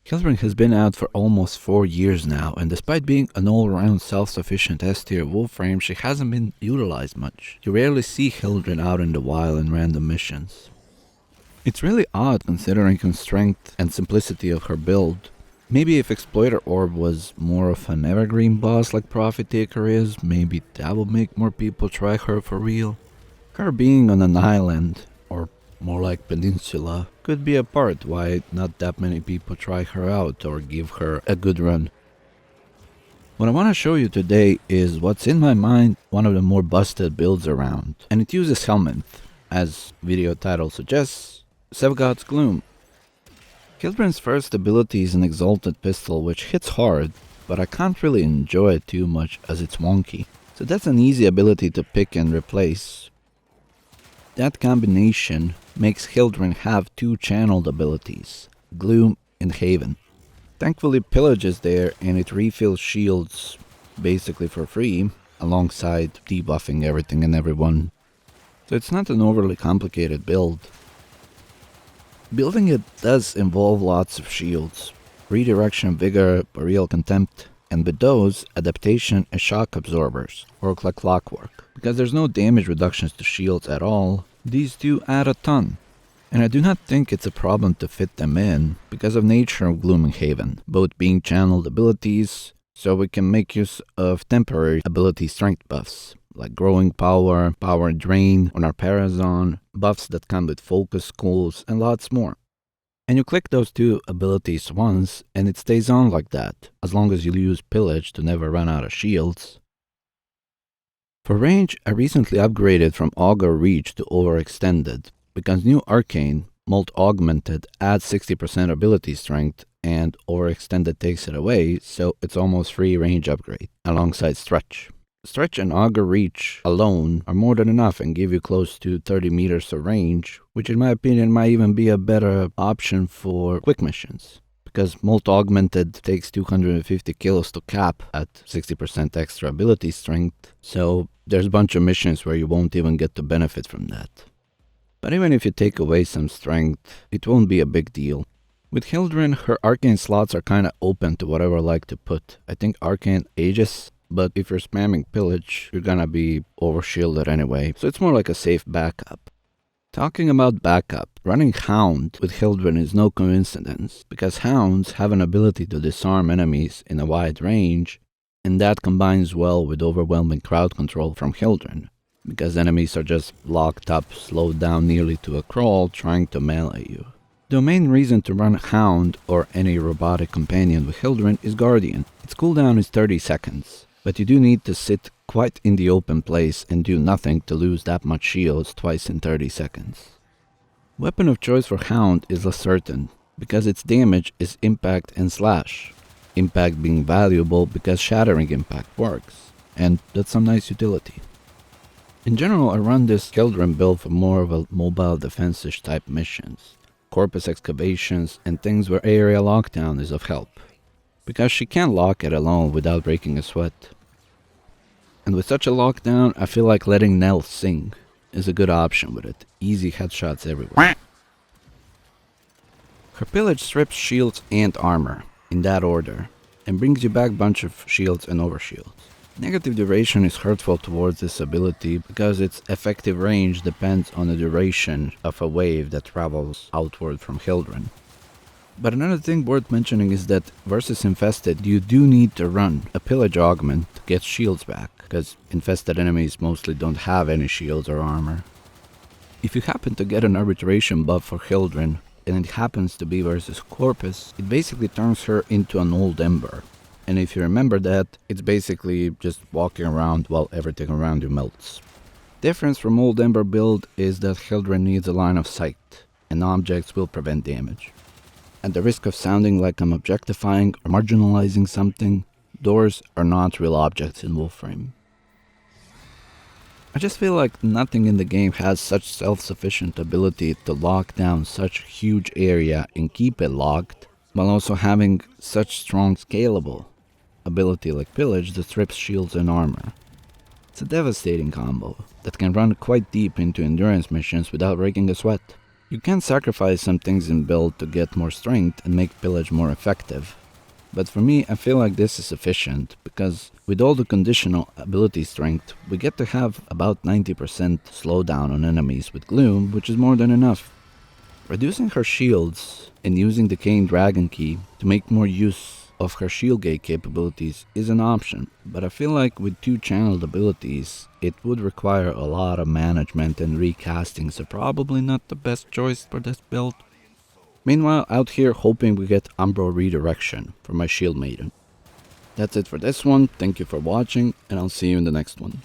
Hildryn has been out for almost 4 years now, and despite being an all-around self-sufficient S-tier warframe, she hasn't been utilized much. You rarely see Hildryn out in the wild in random missions. It's really odd considering her strength and simplicity of her build. Maybe if Exploiter Orb was more of an evergreen boss like Prophet Taker is, maybe that would make more people try her for real. Her being on an island, or more like peninsula, could be a part why not that many people try her out or give her a good run. What I want to show you today is what's in my mind one of the more busted builds around, and it uses Helminth, as video title suggests, Sevgod's Gloom. Hildryn's first ability is an Exalted Pistol which hits hard, but I can't really enjoy it too much as it's wonky, so that's an easy ability to pick and replace. That combination makes Hildryn have 2 channeled abilities, Gloom and Haven. Thankfully Pillage is there and it refills shields basically for free, alongside debuffing everything and everyone. So it's not an overly complicated build. Building it does involve lots of shields, Redirection, Vigor, Boreal Contempt, and with those, Adaptation and Shock Absorbers work like clockwork. Because there's no damage reductions to shields at all, these do add a ton. And I do not think it's a problem to fit them in because of nature of Gloom and Haven, both being channeled abilities, so we can make use of temporary ability strength buffs, like Growing Power, Power Drain on our Parazon, buffs that come with Focus Schools, and lots more. And you click those 2 abilities once, and it stays on like that, as long as you use Pillage to never run out of shields. For range, I recently upgraded from Augur Reach to Overextended, because new Arcane, Molt Augmented, adds 60% ability strength, and Overextended takes it away, so it's almost free range upgrade, alongside Stretch. Stretch and Augur Reach alone are more than enough and give you close to 30 meters of range, which in my opinion might even be a better option for quick missions. Because Molt Augmented takes 250 kills to cap at 60% extra ability strength, so there's a bunch of missions where you won't even get to benefit from that. But even if you take away some strength, it won't be a big deal. With Hildryn, her Arcane slots are kinda open to whatever I like to put. I think Arcane Aegis, but if you're spamming Pillage, you're gonna be overshielded anyway, so it's more like a safe backup. Talking about backup, running Hound with Hildryn is no coincidence, because Hounds have an ability to disarm enemies in a wide range, and that combines well with overwhelming crowd control from Hildryn, because enemies are just locked up, slowed down nearly to a crawl, trying to melee you. The main reason to run Hound or any robotic companion with Hildryn is Guardian. Its cooldown is 30 seconds. But you do need to sit quite in the open place and do nothing to lose that much shields twice in 30 seconds. Weapon of choice for Hound is less certain, because its damage is Impact and Slash. Impact being valuable because Shattering Impact works, and that's some nice utility. In general, I run this Hildryn build for more of a mobile defensive type missions, corpus excavations, and things where area lockdown is of help, because she can't lock it alone without breaking a sweat. And with such a lockdown, I feel like letting Nell sing is a good option with it. Easy headshots everywhere. Her Pillage strips shields and armor, in that order, and brings you back a bunch of shields and overshields. Negative duration is hurtful towards this ability because its effective range depends on the duration of a wave that travels outward from Hildryn. But another thing worth mentioning is that versus Infested, you do need to run a Pillage Augment to get shields back, because infested enemies mostly don't have any shields or armor. If you happen to get an arbitration buff for Hildryn, and it happens to be versus Corpus, it basically turns her into an old Ember. And if you remember that, it's basically just walking around while everything around you melts. Difference from old Ember build is that Hildryn needs a line of sight, and objects will prevent damage. At the risk of sounding like I'm objectifying or marginalizing something, doors are not real objects in Warframe. I just feel like nothing in the game has such self-sufficient ability to lock down such huge area and keep it locked, while also having such strong scalable ability like Pillage that strips shields and armor. It's a devastating combo that can run quite deep into endurance missions without breaking a sweat. You can sacrifice some things in build to get more strength and make pillage more effective. But for me, I feel like this is sufficient, because with all the conditional ability strength, we get to have about 90% slowdown on enemies with Gloom, which is more than enough. Reducing her shields and using Decaying Dragon Key to make more use of her shield gate capabilities is an option, but I feel like with 2 channeled abilities, it would require a lot of management and recasting, so probably not the best choice for this build. Meanwhile, out here hoping we get Umbro Redirection for my Shield Maiden. That's it for this one, thank you for watching, and I'll see you in the next one.